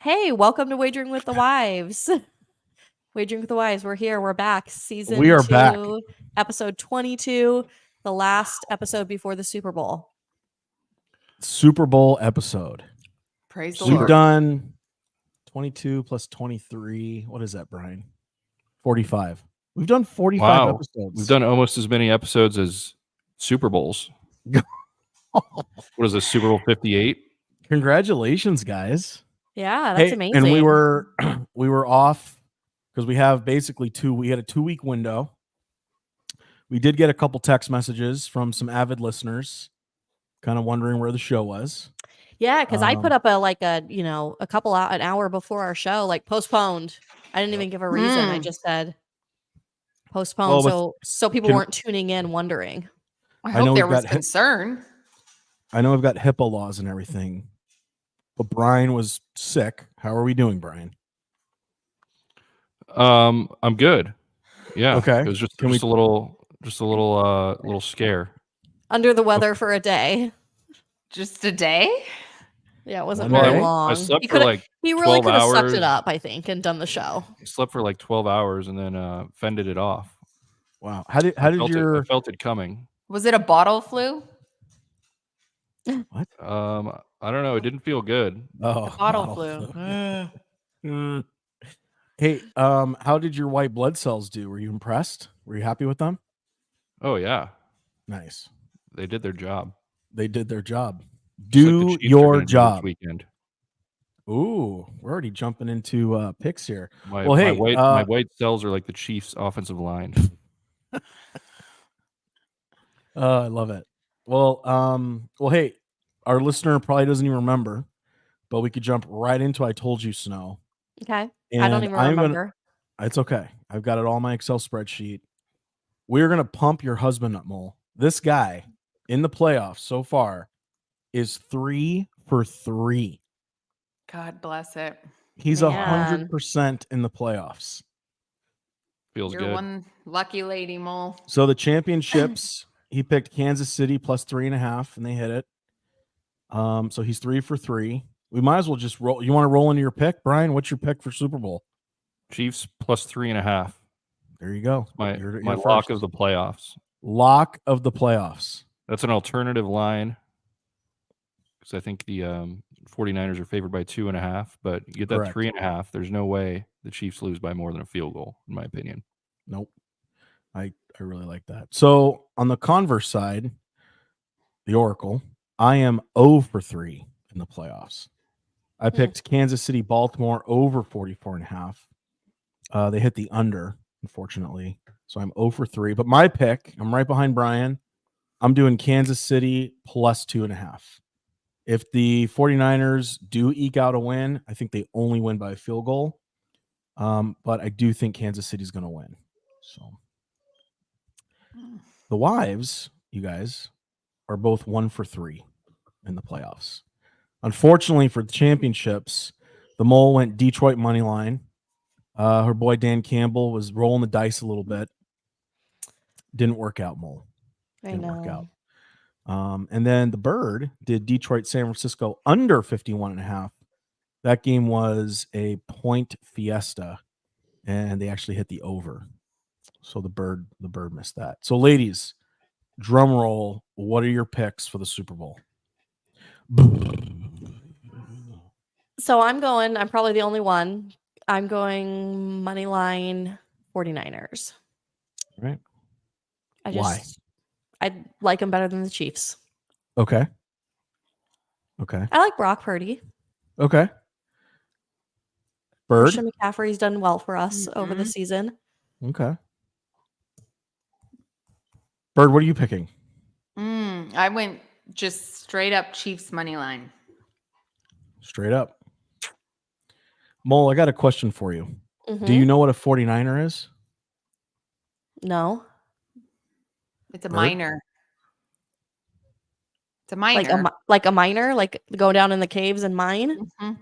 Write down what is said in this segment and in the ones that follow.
Hey, welcome to Wagering with the Wives. Wagering with the Wives. We're here. We're back. Season We are 2, back. episode 22, the last episode before the Super Bowl. Super Bowl episode. Praise the We've Lord. done 22 plus 23. What is that, Brian? 45. We've done 45 episodes. We've done almost as many episodes as Super Bowls. What is this, Super Bowl 58? Congratulations, guys. Yeah, that's amazing. And we were off because we have basically we had a 2-week window. We did get a couple text messages from some avid listeners kind of wondering where the show was. Yeah, because I put up an hour before our show, like postponed. I didn't even give a reason. I just said postponed, so people weren't tuning in wondering. I hope there was concern. I know we've got HIPAA laws and everything, but Brian was sick. How are we doing, Brian? I'm good. Yeah. Okay. It was just a little scare. Under the weather for a day. Just a day? Yeah, it wasn't very long. I slept for like he really 12 could have hours. sucked it up, I think, and done the show. I slept for like 12 hours and then fended it off. Wow. I felt it coming. Was it a bottle flu? What? I don't know. It didn't feel good. Oh, bottle flu. Hey, how did your white blood cells do? Were you impressed? Were you happy with them? Oh yeah. Nice. They did their job. They did their job. Do your job. This weekend. Ooh, we're already jumping into picks here. My white cells are like the Chiefs' offensive line. I love it. Well, hey, our listener probably doesn't even remember, but we could jump right into I Told You Snow. Okay. And I don't even remember. It's okay. I've got it all in my Excel spreadsheet. We're going to pump your husband up, Mole. This guy in the playoffs so far is 3 for 3. God bless it. He's 100% in the playoffs. Feels You're good. one lucky lady, Mole. So the championships, he picked Kansas City plus 3.5, and they hit it. So he's 3 for 3. We might as well just roll. You want to roll into your pick, Brian? What's your pick for Super Bowl? Chiefs plus 3.5. There you go. My lock of the playoffs. Lock of the playoffs. That's an alternative line because I think the 49ers are favored by 2.5, but you get that 3.5. There's no way the Chiefs lose by more than a field goal, in my opinion. Nope. I really like that. So on the converse side, the Oracle, I am 0 for 3 in the playoffs. I picked Kansas City, Baltimore over 44.5. They hit the under, unfortunately. So I'm 0 for 3. But my pick, I'm right behind Brian. I'm doing Kansas City plus 2.5. If the 49ers do eke out a win, I think they only win by a field goal. But I do think Kansas City's going to win. So the Wives, you guys, are both 1 for 3 in the playoffs. Unfortunately for the championships, the Mole went Detroit money line. Her boy Dan Campbell was rolling the dice a little bit. Didn't work out, Mole. Didn't work out. And then the Bird did Detroit San Francisco under 51.5. That game was a point fiesta, and they actually hit the over. So the Bird missed that. So ladies, drum roll. What are your picks for the Super Bowl? So I'm probably the only one. I'm going money line 49ers. Right. Why? I like them better than the Chiefs. Okay. I like Brock Purdy. Okay. Bird. Christian McCaffrey's done well for us over the season. Okay. Bird, what are you picking? I went just straight up Chiefs money line. Straight up. Mole, I got a question for you. Mm-hmm. Do you know what a 49er is? No. It's a minor. It's a minor. Like a miner, like go down in the caves and mine? Mm-hmm.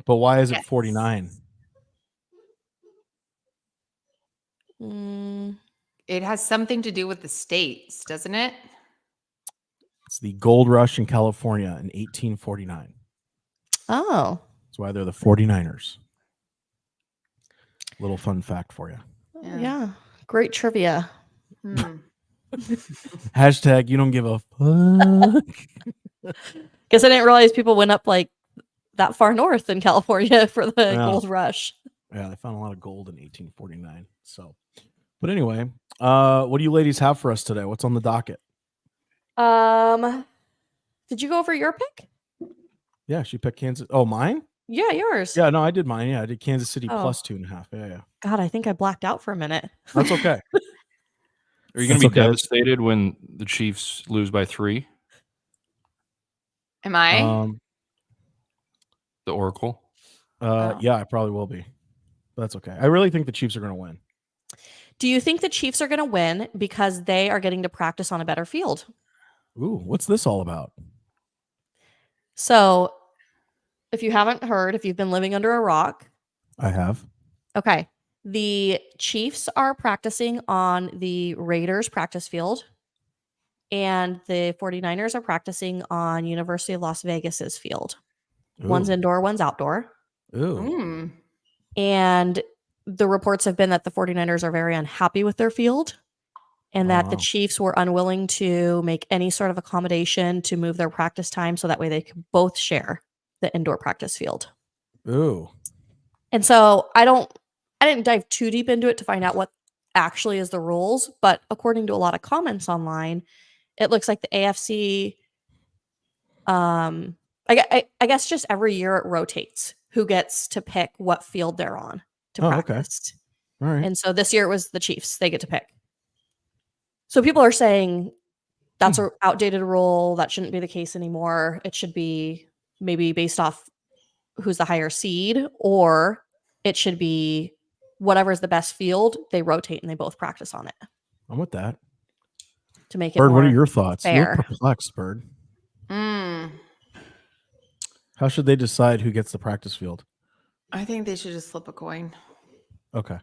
But why is it 49? It has something to do with the states, doesn't it? It's the gold rush in California in 1849. Oh. That's why they're the 49ers. Little fun fact for you. Yeah. Great trivia. Hashtag you don't give a fuck. Guess I didn't realize people went up like that far north in California for the gold rush. Yeah, they found a lot of gold in 1849. So, but anyway, what do you ladies have for us today? What's on the docket? Did you go over your pick? Yeah, she picked Kansas. Oh, mine? Yeah, yours. Yeah, no, I did mine. Yeah, I did Kansas City plus 2.5. Yeah. God, I think I blacked out for a minute. That's okay. Are you going to be devastated when the Chiefs lose by 3? Am I? The Oracle. Yeah, I probably will be. But that's okay. I really think the Chiefs are going to win. Do you think the Chiefs are going to win because they are getting to practice on a better field? Ooh, what's this all about? So, if you haven't heard, if you've been living under a rock, I have. Okay. The Chiefs are practicing on the Raiders practice field, and the 49ers are practicing on University of Las Vegas's field. Ooh. One's indoor, one's outdoor. Ooh. And the reports have been that the 49ers are very unhappy with their field and that the Chiefs were unwilling to make any sort of accommodation to move their practice time so that way they could both share the indoor practice field. Ooh. And so I didn't dive too deep into it to find out what actually is the rules, but according to a lot of comments online, it looks like the AFC I guess just every year it rotates who gets to pick what field they're on to practice. Okay. All right. And so this year it was the Chiefs. They get to pick. So people are saying that's an outdated rule. That shouldn't be the case anymore. It should be maybe based off who's the higher seed, or it should be whatever is the best field. They rotate and they both practice on it. I'm with that. To make it Bird, more what are your thoughts? fair. You're perplexed, Bird. How should they decide who gets the practice field? I think they should just flip a coin. Okay.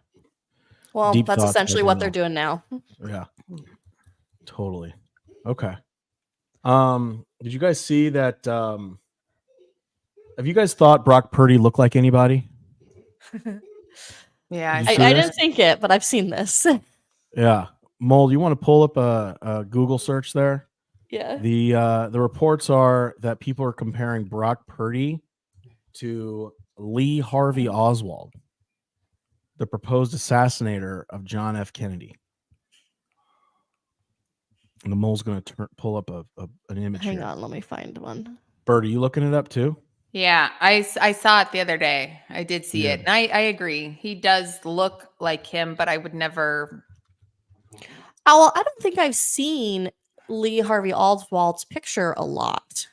Well, Deep that's thoughts, essentially what they're doing now. Yeah. Totally. Okay. Did you guys see that? Have you guys thought Brock Purdy looked like anybody? Yeah, I didn't think it, but I've seen this. Yeah. Mole, you want to pull up a Google search there? Yeah. The reports are that people are comparing Brock Purdy to Lee Harvey Oswald, the proposed assassinator of John F. Kennedy. And the Mole's going to pull up an image. Hang on, let me find one. Bird, are you looking it up too? Yeah, I saw it the other day. I did see it. And I agree. He does look like him, but I would never. Oh, well, I don't think I've seen Lee Harvey Oswald's picture a lot.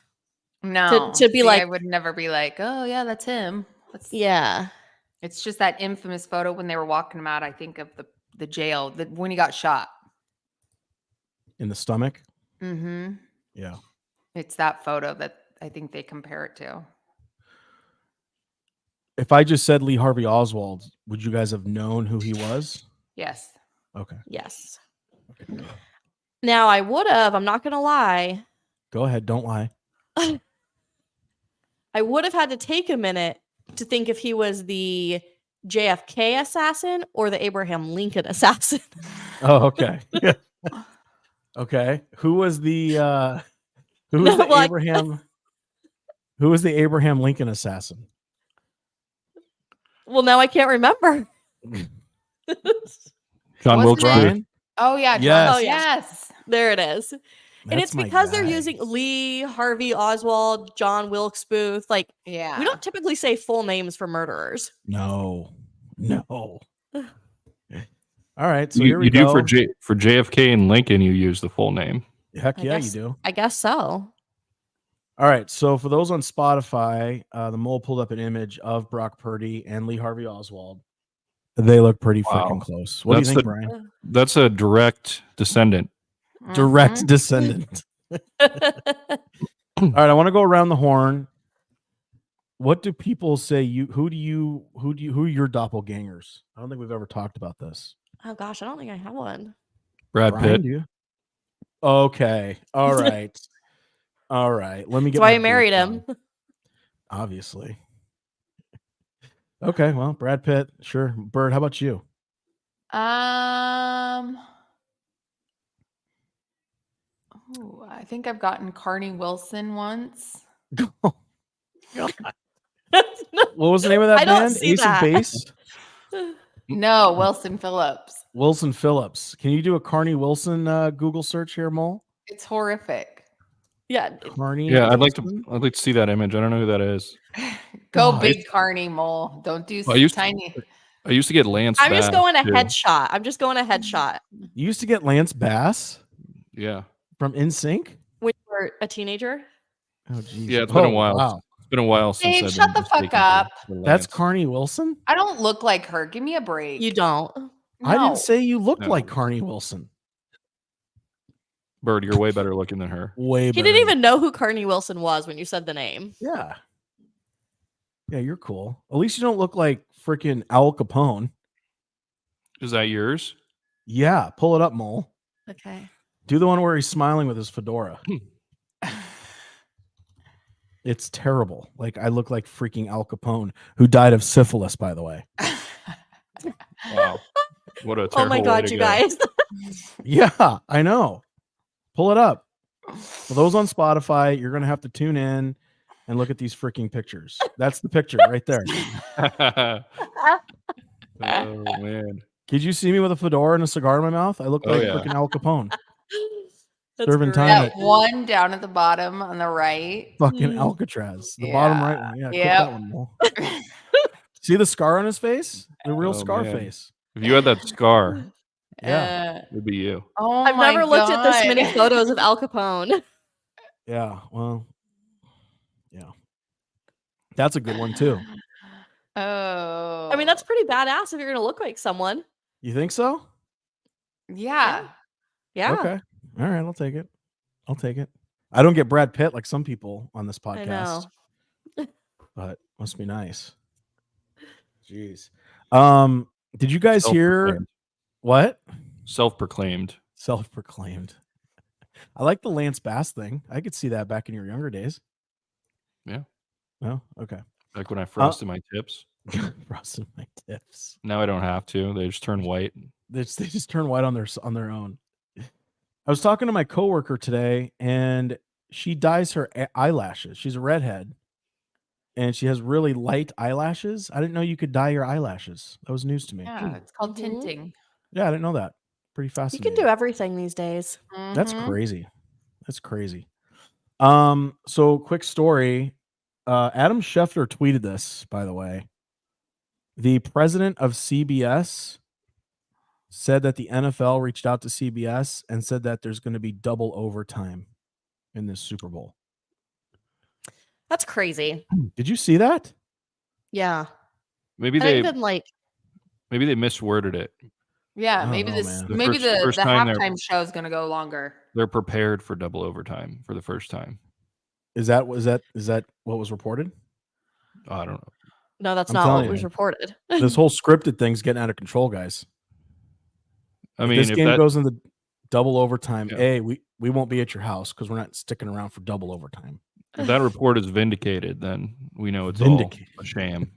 No. To be like, I would never be like, oh, yeah, that's him. Yeah. It's just that infamous photo when they were walking him out, I think, of the jail, when he got shot. In the stomach? Mm-hmm. Yeah. It's that photo that I think they compare it to. If I just said Lee Harvey Oswald, would you guys have known who he was? Yes. Okay. Yes. Okay. Now I would have, I'm not going to lie. Go ahead. Don't lie. I would have had to take a minute to think if he was the JFK assassin or the Abraham Lincoln assassin. Oh, okay. Okay. Who was the Abraham Lincoln assassin? Well, now I can't remember. John Wilkes Booth. Oh yeah. Yes. Oh yes. There it is. That's and it's because they're using Lee Harvey Oswald, John Wilkes Booth. Like, yeah, we don't typically say full names for murderers. No. All right. So you we do go. for JFK and Lincoln. You use the full name. Heck yeah, you do. I guess so. All right. So for those on Spotify, the Mole pulled up an image of Brock Purdy and Lee Harvey Oswald. They look pretty freaking close. What do you think, Brian? That's a direct descendant. Direct descendant. All right, I want to go around the horn. What do people say? Who are your doppelgangers? I don't think we've ever talked about this. Oh gosh, I don't think I have one. Brad Pitt. Okay. All right. All right. Let me get. That's why I married him. Obviously. Okay, well, Brad Pitt, sure. Bird, how about you? I think I've gotten Carney Wilson once. Oh, God. What was the name of that I don't band? see Ace of that. Base? No, Wilson Phillips. Wilson Phillips. Can you do a Carney Wilson Google search here, Mole? It's horrific. Yeah. Carney. Yeah, I'd Wilson? like to see that image. I don't know who that is. Go God. big Carney Mole. Don't do tiny. I used to get Lance. I'm just going a too. headshot. I'm just going a headshot. You used to get Lance Bass Yeah. from NSYNC? When you were a teenager? Oh, geez. Yeah, it's been a while. Wow. It's been a while since Dave, I've shut been the fuck mistaken up. for That's Lance. Carney Wilson? I don't look like her. Give me a break. You don't. No. I didn't say you looked No. like Carney Wilson. Bird, you're way better looking than her. Way He better. didn't even know who Carney Wilson was when you said the name. Yeah. Yeah, you're cool. At least you don't look like freaking Al Capone. Is that yours? Yeah, pull it up, Mole. Okay. Do the one where he's smiling with his fedora. It's terrible. Like, I look like freaking Al Capone, who died of syphilis, by the way. Wow. What a terrible Oh my way God, to you go. guys. Yeah, I know. Pull it up. For those on Spotify, you're going to have to tune in and look at these freaking pictures. That's the picture right there. Oh, man. Did you see me with a fedora and a cigar in my mouth? I look Oh, like yeah. freaking Al Capone. That's Serving great. time That at one down at the bottom on the right. fucking Alcatraz. The bottom right one. Yeah, click Yep. that one, Mole. See the scar on his face? The real Oh, scar man. face. If you had that scar, Yeah. it'd be you. Oh I've my never looked at this many God. photos of Al Capone. Yeah. Well, yeah. That's a good one too. Oh. I mean, that's pretty badass if you're going to look like someone. You think so? yeah. Yeah. Okay. All right. I'll take it. I'll take it. I don't get Brad Pitt like some people on this I podcast, know. but must be nice. Jeez. Did you guys hear Self-proclaimed. what? Self-proclaimed. Self-proclaimed. I like the Lance Bass thing. I could see that back in your younger days. Yeah. No? Okay. Like when I frosted my tips. Frosted my tips. Now I don't have to. They just turn white. They just turn white on their own. I was talking to my coworker today, and she dyes her eyelashes. She's a redhead, and she has really light eyelashes. I didn't know you could dye your eyelashes. That was news to me. Yeah. It's called Mhm. tinting. Yeah, I didn't know that. Pretty You fascinating. can do everything these days. That's Mhm. crazy. That's crazy. So quick story. Adam Schefter tweeted this, by the way. The president of CBS said that the NFL reached out to CBS and said that there's going to be double overtime in this Super Bowl. That's crazy. Did you see that? Yeah. Maybe I don't they even like. maybe they misworded it. Yeah. I don't Maybe know, this. man. The Maybe first the time they're- halftime show is gonna go longer. They're prepared for double overtime for the first time. Is that what was reported? I don't know. No, that's I'm not telling what you, was reported. This whole scripted thing's getting out of control, guys. I If mean, this if game that goes into double overtime, Yeah. we won't be at your house because we're not sticking around for double overtime. if that report is vindicated, then we know it's Vindicated. all a sham.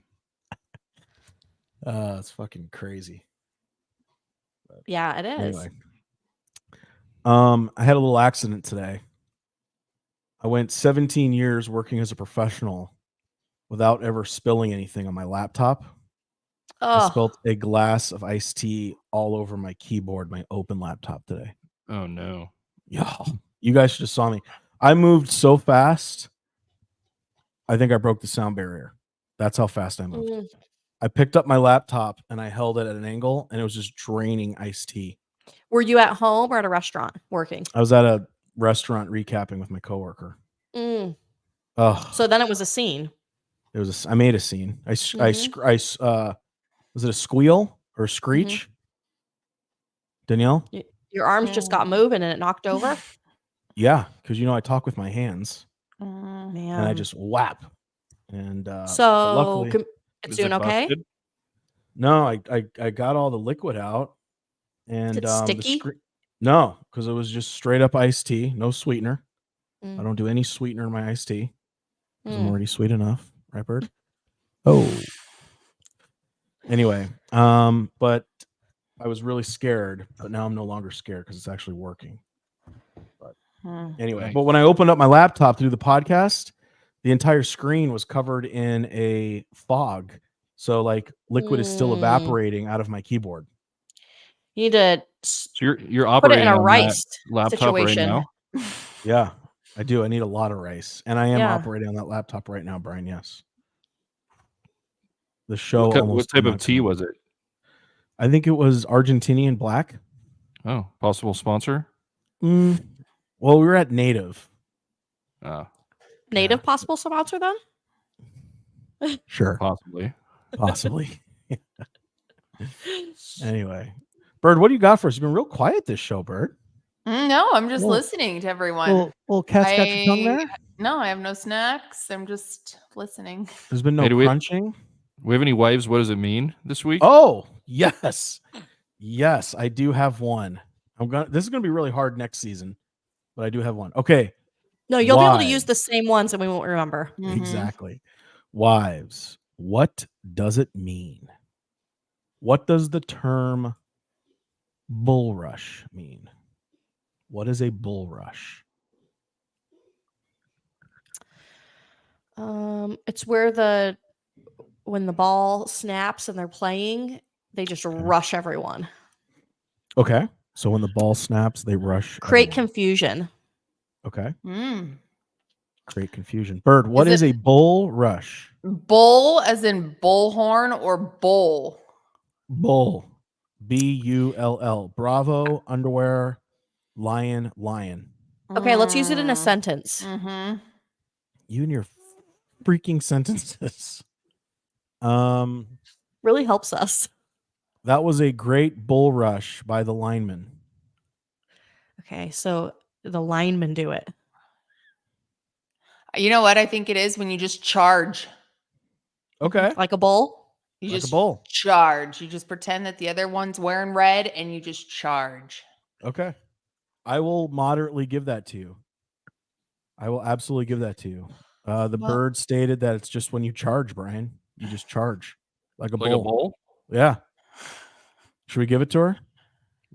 It's fucking crazy. Yeah, it is. Anyway, I had a little accident today. I went 17 years working as a professional without ever spilling anything on my laptop. I Oh, spilled a glass of iced tea all over my keyboard, my open laptop today. Oh no. Yeah, you guys should have saw me. I moved so fast. I think I broke the sound barrier. That's how fast I moved. mm. I picked up my laptop and I held it at an angle, and it was just draining iced tea. Were you at home or at a restaurant working? I was at a restaurant recapping with my coworker. Mm. Oh, So then it was a scene. it was. I made a scene. Was it a squeal or a screech? Danielle? Your arms just got moving and it knocked over. Yeah, because I talk with my hands, Mm. Man. and I just whap. And so luckily, it's Is doing it okay. busted? no, I got all the liquid out, and Is it sticky? No, because it was just straight up iced tea, no sweetener. Mm. I don't do any sweetener in my iced tea because I'm Mm. already sweet enough, right, Bird? Oh, Anyway, but I was really scared, but now I'm no longer scared because it's actually working. But anyway, but when I opened up my laptop to do the podcast, the entire screen was covered in a fog. So like liquid is still evaporating out of my keyboard. You need to So you're put it operating in a on rice that laptop situation. right now? Yeah, I do. I need a lot of rice. And I am Yeah. operating on that laptop right now, Brian. Yes. The show What type of tea was it? I think it was Argentinian black. Oh, possible sponsor? Well, we were at Native. Native possible sponsor then? Sure. Possibly. Anyway, Bird, what do you got for us? You've been real quiet this show, Bird. No, I'm just listening to everyone. Little cat's got your tongue there? No, I have no snacks. I'm just listening. There's been no crunching. We have any wives? What does it mean this week? Oh, yes. Yes, I do have one. This is gonna be really hard next season, but I do have one. Okay. No, you'll be able to use the same ones and we won't remember. Exactly. Wives, what does it mean? What does the term bull rush mean? What is a bull rush? It's where when the ball snaps and they're playing, they just rush everyone. Okay. So when the ball snaps, they rush. Create confusion. Okay. Create confusion. Bird, what is a bull rush? Bull as in bullhorn or bull? Bull. Bull. Bravo, underwear, lion. Okay, let's use it in a sentence. You and your freaking sentences. Really helps us. That was a great bull rush by the lineman. Okay, so the linemen do it. You know what I think it is? When you just charge. Okay. Like a bull? You just charge. You just pretend that the other one's wearing red and you just charge. Okay. I will moderately give that to you. I will absolutely give that to you. Bird stated that it's just when you charge, Brian. You just charge like a bull. Yeah. Should we give it to her?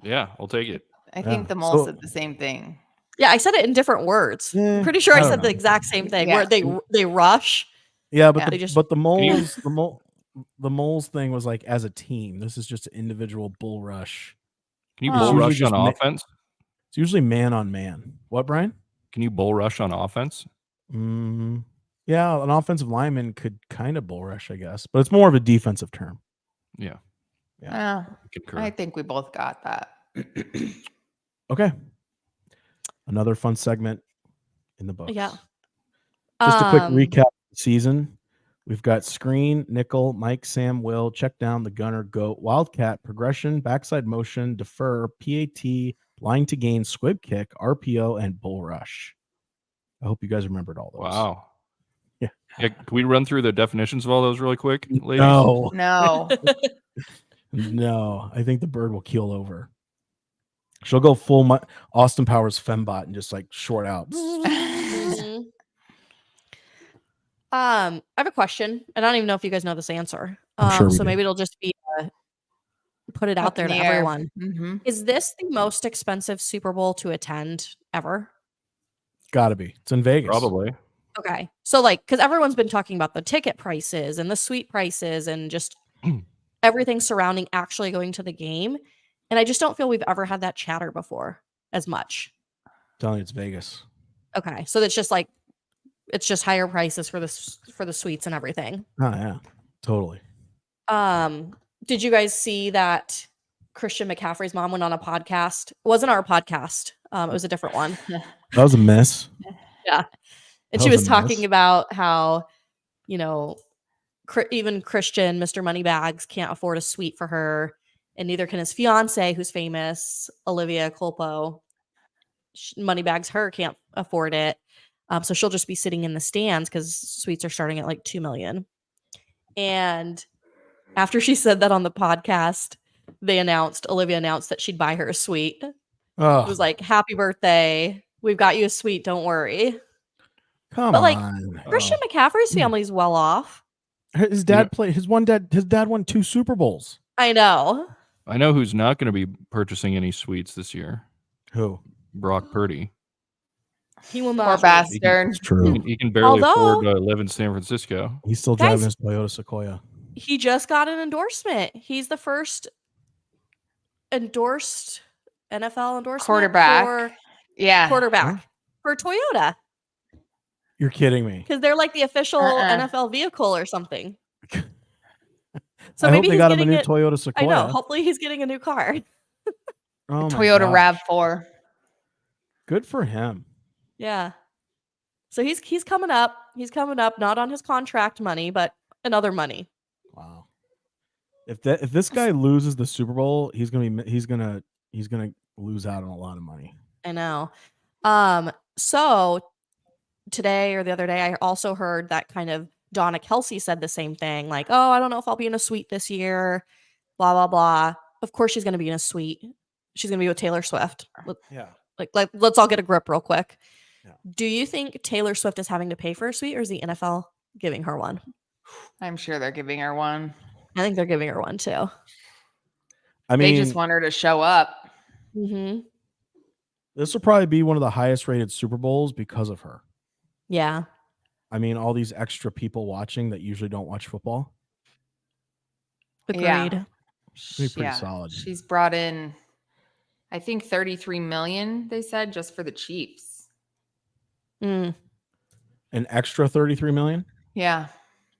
Yeah, I'll take it. I think the mole said the same thing. Yeah, I said it in different words. I'm pretty sure I said the exact same thing. Where they rush. Yeah, but the moles thing was like as a team. This is just an individual bull rush. Can you bull rush on offense? It's usually man on man. What, Brian? Can you bull rush on offense? Yeah, an offensive lineman could kind of bull rush, I guess, but it's more of a defensive term. Yeah. I think we both got that. Okay. Another fun segment in the books. Yeah. Just a quick recap of the season. We've got screen, nickel, Mike, Sam, Will, check down, the gunner, goat, wildcat, progression, backside motion, defer, PAT, line to gain, squib kick, RPO, and bull rush. I hope you guys remembered all those. Wow. Yeah. Can we run through the definitions of all those really quick, ladies? No. No. I think the bird will keel over. She'll go full Austin Powers fembot and just like short out. I have a question. I don't even know if you guys know this answer. Sure maybe it'll just be put it out there to everyone. Is this the most expensive Super Bowl to attend ever? Gotta be. It's in Vegas. Probably. Okay. So because everyone's been talking about the ticket prices and the suite prices and just everything surrounding actually going to the game. And I just don't feel we've ever had that chatter before as much. I'm telling you, it's Vegas. Okay. So it's just higher prices for the suites and everything. Oh yeah. Totally. Did you guys see that Christian McCaffrey's mom went on a podcast? It wasn't our podcast. It was a different one. That was a miss. Yeah. And she was talking about how, even Christian, Mr. Moneybags, can't afford a suite for her. And neither can his fiance, who's famous, Olivia Culpo. Moneybags her can't afford it. So she'll just be sitting in the stands because suites are starting at like $2 million. And after she said that on the podcast, Olivia announced that she'd buy her a suite. Oh. It was like, happy birthday. We've got you a suite. Don't worry. Come on. Christian McCaffrey's family's well off. His dad played. His dad won 2 Super Bowls. I know. I know who's not going to be purchasing any suites this year. Who? Brock Purdy. He will not. Poor bastard. It's true. He can barely afford to live in San Francisco. He's still driving his Toyota Sequoia. He just got an endorsement. He's the first endorsed NFL endorsement quarterback for Toyota. You're kidding me. Because they're like the official NFL vehicle or something. So I maybe hope they got him a new Toyota Sequoia. I know. Hopefully he's getting a new car. Toyota RAV4. Good for him. Yeah. So he's coming up. He's coming up, not on his contract money, but in other money. Wow. If this guy loses the Super Bowl, he's gonna lose out on a lot of money. I know. So today or the other day, I also heard that kind of Donna Kelsey said the same thing, like, "Oh, I don't know if I'll be in a suite this year." Blah blah blah. Of course, she's gonna be in a suite. She's gonna be with Taylor Swift. Yeah. Like let's all get a grip real quick. Yeah. Do you think Taylor Swift is having to pay for a suite, or is the NFL giving her one? I'm sure they're giving her one. I think they're giving her one too. I mean, they just want her to show up. Mm-hmm. This will probably be one of the highest rated Super Bowls because of her. Yeah. I mean, all these extra people watching that usually don't watch football. Agreed. Yeah. Pretty solid. She's brought in, I think, 33 million. They said just for the Chiefs. An extra 33 million. Yeah.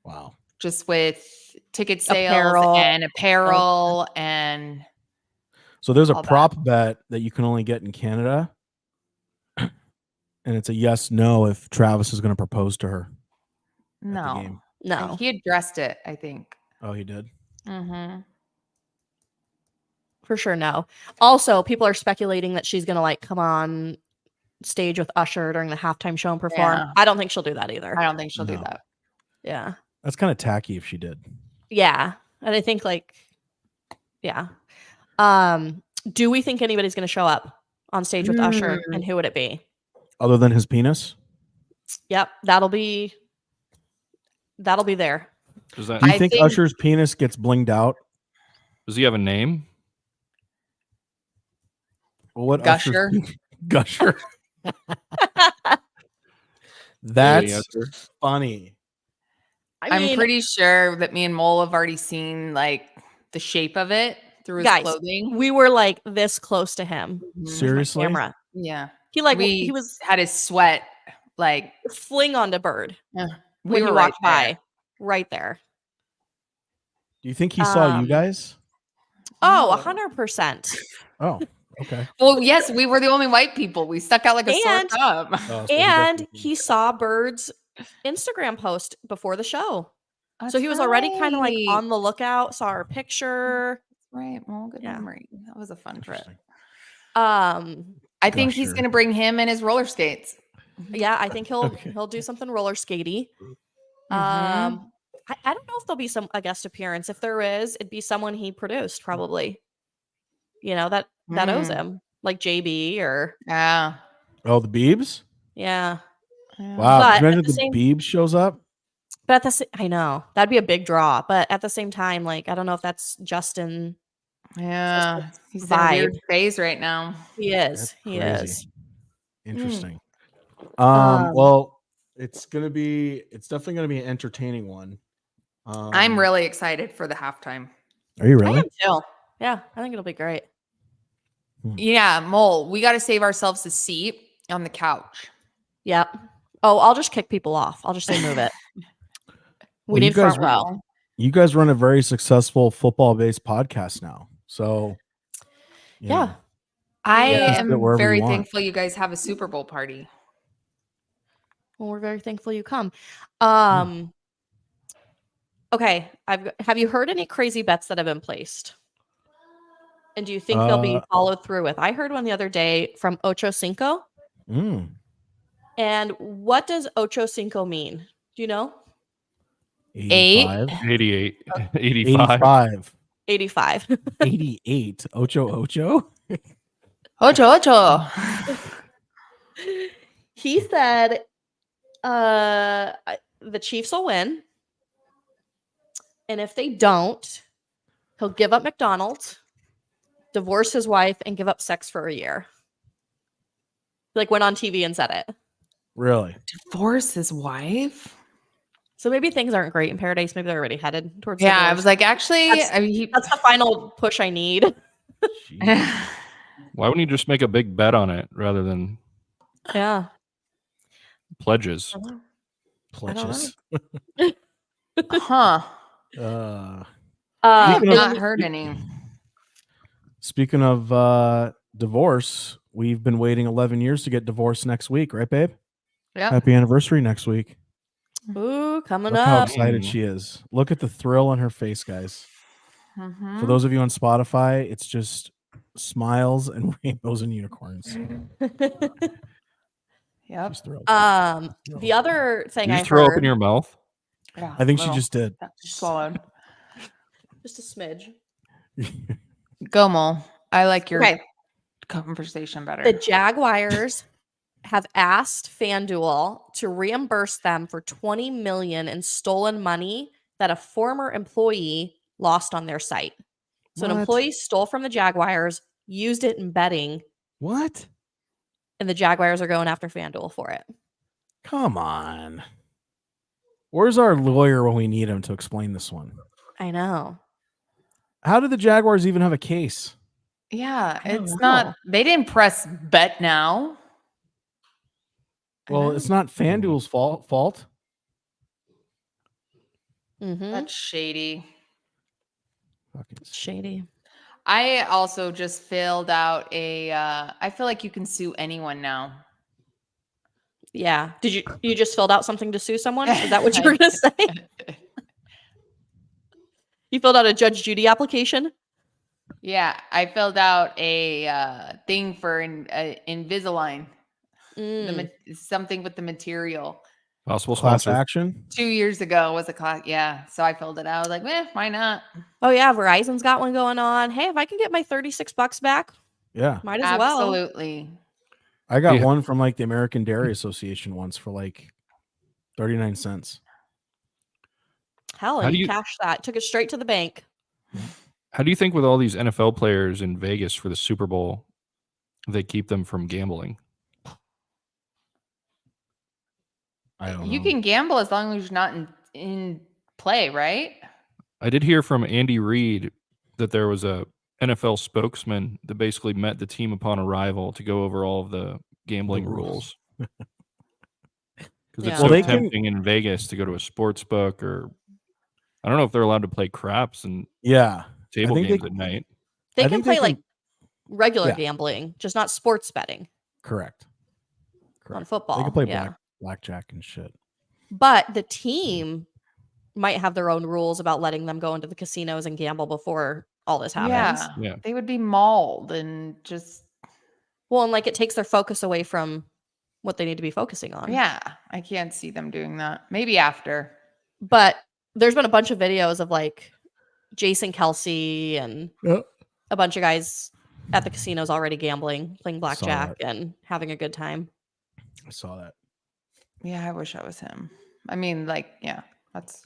Wow. Just with ticket sales and apparel and. So there's a prop bet that you can only get in Canada. And it's a yes/no if Travis is going to propose to her. No. No. He addressed it, I think. Oh, he did? Mm-hmm. For sure, no. Also, people are speculating that she's going to like come on stage with Usher during the halftime show and perform. Yeah. I don't think she'll do that either. I don't think she'll do that. Yeah. That's kind of tacky if she did. Yeah. And I think do we think anybody's going to show up on stage with Usher, and who would it be? Other than his penis? Yep, that'll be there. Do you think Usher's penis gets blinged out? Does he have a name? Well, what Gusher? Gusher. That's funny. I'm pretty sure that me and Mole have already seen like the shape of it through his clothing. We were like this close to him. Seriously? Camera. Yeah. He had his sweat like fling onto Bird. Yeah. We were walked by right there. Do you think he saw you guys? Oh, 100%. Oh, okay. Well, yes, we were the only white people. We stuck out like a sore thumb. And he saw Bird's Instagram post before the show. So he was already kind of like on the lookout, saw our picture. Right. Well, good memory. That was a fun trip. I think he's going to bring him and his roller skates. Yeah, I think he'll do something roller skatey. I don't know if there'll be a guest appearance. If there is, it'd be someone he produced, probably. You know, that owes him, like JB or the Biebs. Yeah. Wow. But imagine if the Biebs shows up. But I know that'd be a big draw. But at the same time, like I don't know if that's Justin. Yeah, he's in a weird phase right now. He is. He is. Interesting. Well, it's definitely gonna be an entertaining one. I'm really excited for the halftime. Are you really? I am too. Yeah, I think it'll be great. Yeah, Mole, we got to save ourselves a seat on the couch. Yep. Oh, I'll just kick people off. I'll just say move it. We need front row. You guys run a very successful football-based podcast now. So, yeah. I am very thankful you guys have a Super Bowl party. Well, we're very thankful you come. Okay. Have you heard any crazy bets that have been placed? And do you think they'll be followed through with? I heard one the other day from Ocho Cinco. And what does Ocho Cinco mean? Do you know? 85. 88. 85. 85. 88. Ocho. Ocho. He said the Chiefs will win. And if they don't, he'll give up McDonald's, divorce his wife, and give up sex for a year. Like went on TV and said it. Really? Divorce his wife? So maybe things aren't great in paradise. Maybe they're already headed towards Yeah, divorce. I was like, actually, that's the final push I need. Why wouldn't you just make a big bet on it rather than pledges? Pledges. Huh. I've not heard any. Speaking of divorce, we've been waiting 11 years to get divorced next week, right, babe? Yeah. Happy anniversary next week. Ooh, coming Look up. how excited she is. Look at the thrill on her face, guys. For those of you on Spotify, it's just smiles and rainbows and unicorns. Yep. She's thrilled. The other thing I throw heard. up in your mouth? Yeah, I think she just did. Swallowed. Just a smidge. Go, Mole. I like your conversation better. The Jaguars have asked FanDuel to reimburse them for $20 million in stolen money that a former employee lost on their site. So an employee stole from the Jaguars, used it in betting. What? And the Jaguars are going after FanDuel for it. Come on. Where's our lawyer when we need him to explain this one? I know. How did the Jaguars even have a case? Yeah, it's not. They didn't press bet now. Well, it's not FanDuel's fault. That's shady. Fucking shady. I also just filled out a. I feel like you can sue anyone now. Yeah. Did you just filled out something to sue someone? Is that what you were going to say? You filled out a Judge Judy application? Yeah, I filled out a thing for Invisalign. Something with the material. Possible class sponsor. action. 2 years ago was a class. Yeah, so I filled it out. I was like, why not? Oh yeah, Verizon's got one going on. Hey, if I can get my $36 back, might as well. Absolutely. I got one from like the American Dairy Association once for like 39 cents. Hell, and you cashed that. Took it straight to the bank. How do you think with all these NFL players in Vegas for the Super Bowl, they keep them from gambling? I don't know. You can gamble as long as you're not in play, right? I did hear from Andy Reid that there was a NFL spokesman that basically met the team upon arrival to go over all of the gambling rules. Because it's so tempting in Vegas to go to a sports book, or I don't know if they're allowed to play craps and table games at night. They can play like regular gambling, just not sports betting. Correct. On football. They can play blackjack and shit. But the team might have their own rules about letting them go into the casinos and gamble before all this happens. Yeah. They would be mauled and just... Well, and like it takes their focus away from what they need to be focusing on. Yeah, I can't see them doing that. Maybe after. But there's been a bunch of videos of like Jason Kelsey and a bunch of guys at the casinos already gambling, playing blackjack and having a good time. I saw that. Yeah, I wish I was him. I mean, like, that's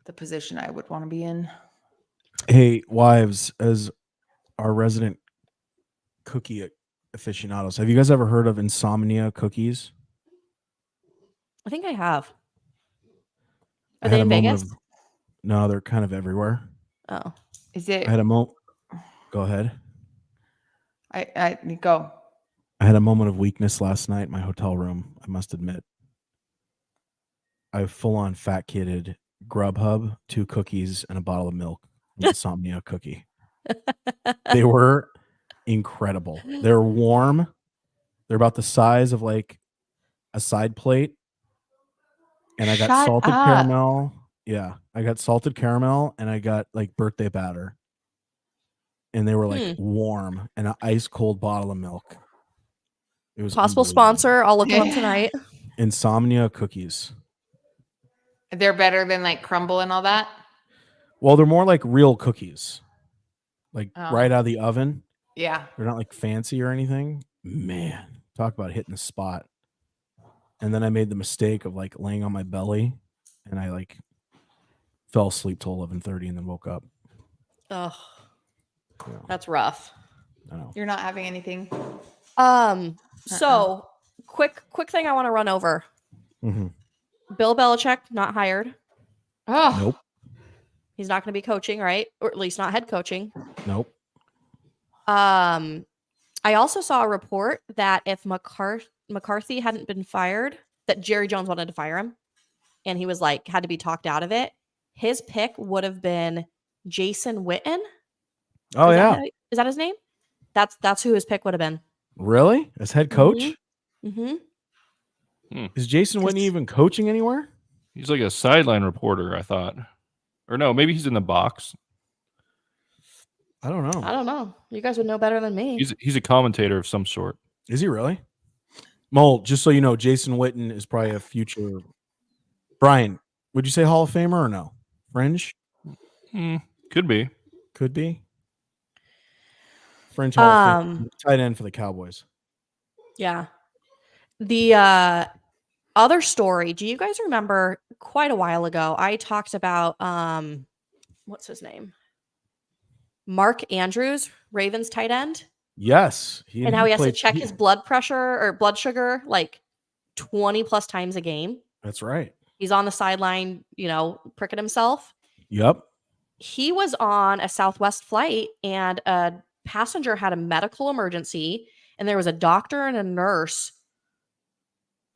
the position I would want to be in. Hey, wives, as our resident cookie aficionados, have you guys ever heard of Insomnia cookies? I think I have. Are they in Vegas? No, they're kind of everywhere. Oh. Is it? I had a moment. Go ahead. I go. I had a moment of weakness last night in my hotel room. I must admit. I full on fat kidded Grubhub, 2 cookies, and a bottle of milk. Insomnia cookie. They were incredible. They're warm. They're about the size of like a side plate. And I got salted caramel. Yeah. I got salted caramel and I got like birthday batter. And they were like warm and an ice cold bottle of milk. It was possible sponsor. I'll look them up tonight. Insomnia cookies. They're better than like crumble and all that. Well, they're more like real cookies, like right out of the oven. Yeah. They're not like fancy or anything. Man, talk about hitting the spot. And then I made the mistake of like laying on my belly and I like fell asleep till 11:30 and then woke up. Oh, Yeah, that's rough. I know. You're not having anything. So quick thing I want to run over. Mm-hmm. Bill Belichick not hired. Oh, Nope. He's not going to be coaching, right? Or at least not head coaching. Nope. I also saw a report that if McCarthy hadn't been fired, that Jerry Jones wanted to fire him, and he was like had to be talked out of it. His pick would have been Jason Witten. Oh, yeah. Is that his name? That's who his pick would have been. Really? As head coach? Mm-hmm. Is Jason Whitney even coaching anywhere? He's like a sideline reporter, I thought. Or no, maybe he's in the box. I don't know. You guys would know better than me. He's a commentator of some sort. Is he really? Mole, just so you know, Jason Witten is probably a future. Brian, would you say Hall of Famer or no? Fringe? Could be. Could be. Fringe Hall of Fame. Tight end for the Cowboys. Yeah. The other story, do you guys remember quite a while ago, I talked about, what's his name? Mark Andrews, Ravens tight end. Yes. And how he has to check his blood pressure or blood sugar like 20 plus times a game. That's right. He's on the sideline, pricking himself. Yep. He was on a Southwest flight and a passenger had a medical emergency and there was a doctor and a nurse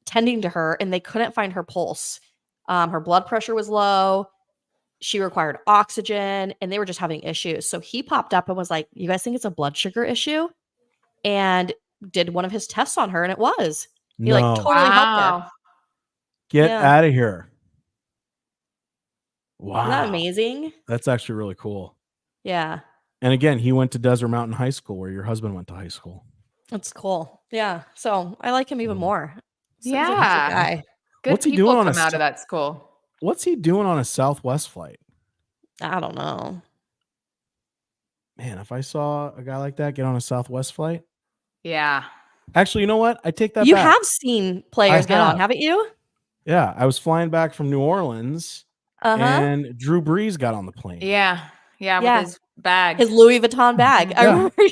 tending to her and they couldn't find her pulse. Her blood pressure was low. She required oxygen and they were just having issues. So he popped up and was like, you guys think it's a blood sugar issue? And did one of his tests on her and it was. He totally helped her. Get out of here. Wow. Isn't that amazing? That's actually really cool. Yeah. And again, he went to Desert Mountain High School where your husband went to high school. That's cool. Yeah. So I like him even more. yeah. Like he's a guy. Good What's he people doing come out of that school. What's he doing on a Southwest flight? I don't know. Man, if I saw a guy like that get on a Southwest flight. Yeah. Actually, you know what? I take that You back. have seen players get on, haven't you? Yeah. I was flying back from New Orleans and Drew Brees got on the plane. Yeah. Yeah. With his bag. His Louis Vuitton bag. I remember.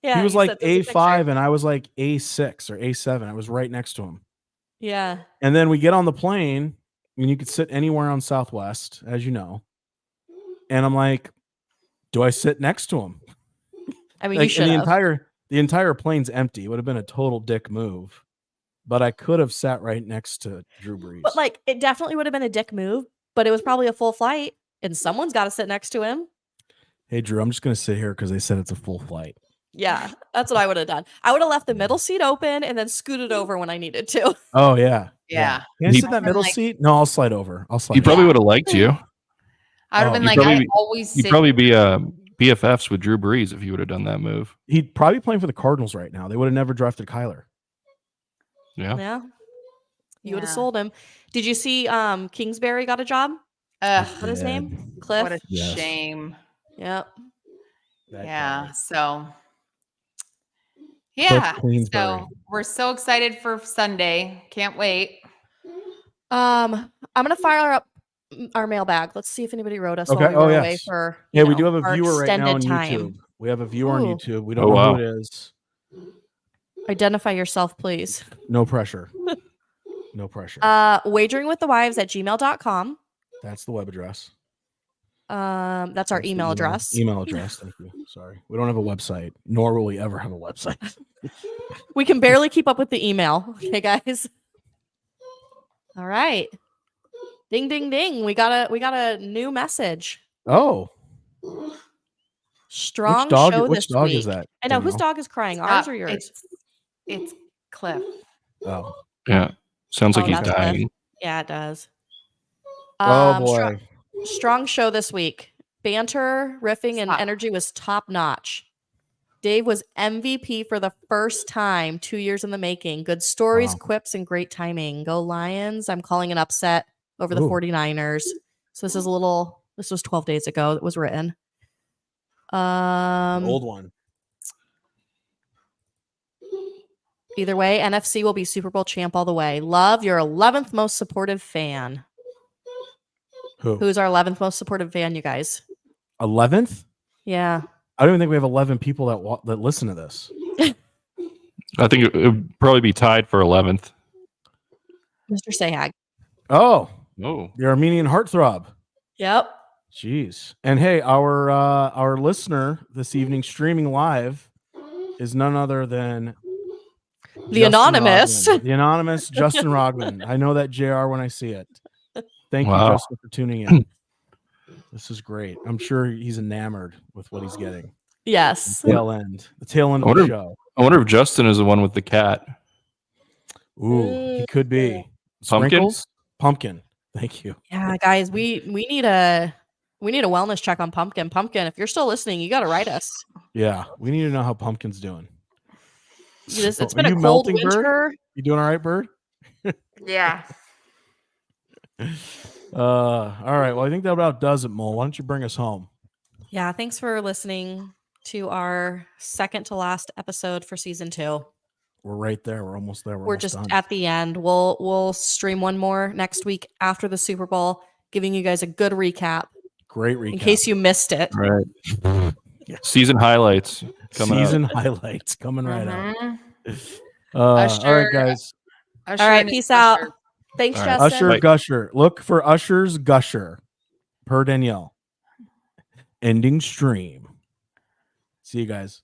Yeah. He was like A5 and I was like A6 or A7. I was right next to him. Yeah. And then we get on the plane and you could sit anywhere on Southwest, as you know. And I'm like, do I sit next to him? I mean, you should have. The entire plane's empty. It would have been a total dick move. But I could have sat right next to Drew Brees. But it definitely would have been a dick move, but it was probably a full flight and someone's got to sit next to him. Hey, Drew, I'm just going to sit here because they said it's a full flight. Yeah, that's what I would have done. I would have left the middle seat open and then scooted over when I needed to. Oh, yeah. Yeah. Can I sit that middle seat? No, I'll slide over. He probably would have liked you. I would have been you'd probably be BFFs with Drew Brees if you would have done that move. He'd probably be playing for the Cardinals right now. They would have never drafted Kyler. Yeah. Yeah. You would have sold him. Did you see Kingsbury got a job? What's his name? Cliff. What a shame. Yep. Yeah. So yeah. So we're so excited for Sunday. Can't wait. I'm gonna fire up our mailbag. Let's see if anybody wrote us. Okay. While we were away for we do have a viewer right now on YouTube. We have a viewer on YouTube. We don't know who it is. Identify yourself, please. No pressure. No pressure. wageringwiththewives@gmail.com. That's the web address. That's our email address. Email address. Thank you. Sorry. We don't have a website, nor will we ever have a website. We can barely keep up with the email. Okay, guys. All right. Ding, ding, ding. We got a new message. Oh. Strong show which this dog week. Is that? I know. Whose dog is crying? Ours or yours? It's Cliff. Oh. Yeah. Sounds like he's dying. Cliff. Yeah, it does. Oh, boy. Strong show this week. Banter, riffing, and energy was top notch. Dave was MVP for the first time, 2 years in the making. Good stories, quips, and great timing. Go Lions. I'm calling an upset over the 49ers. So this was 12 days ago that was written. Old one. Either way, NFC will be Super Bowl champ all the way. Love, your 11th most supportive fan. Who's our 11th most supportive fan, you guys? 11th? Yeah. I don't even think we have 11 people that listen to this. I think it would probably be tied for 11th. Mr. Sahag. Oh, Oh, the Armenian heartthrob. Yep. Jeez. And hey, our listener this evening streaming live is none other than The Justin anonymous. Rogman. The anonymous Justin Rogman. I know that JR when I see it. Thank you, Wow. Justin, for tuning in. This is great. I'm sure he's enamored with what he's getting. Yes. The tail end of the show. I wonder if Justin is the one with the cat. Ooh, he could be. Sprinkles? Pumpkin. Thank you. Yeah, guys, we need a wellness check on Pumpkin. Pumpkin, if you're still listening, you got to write us. Yeah, we need to know how Pumpkin's doing. It's been a cold winter. Bird? You doing all right, Bird? Yeah. All right. Well, I think that about does it, Mole. Why don't you bring us home? Yeah, thanks for listening to our second to last episode for season 2. We're right there. We're almost there. We're just done. At the end. We'll stream one more next week after the Super Bowl, giving you guys a good recap. Great recap. In case you missed it. Right. Season highlights coming highlights coming right out. All all right, guys. All right, peace out. Thanks, Justin. Usher Gusher. Look for Usher's Gusher per Danielle. Ending stream. See you guys.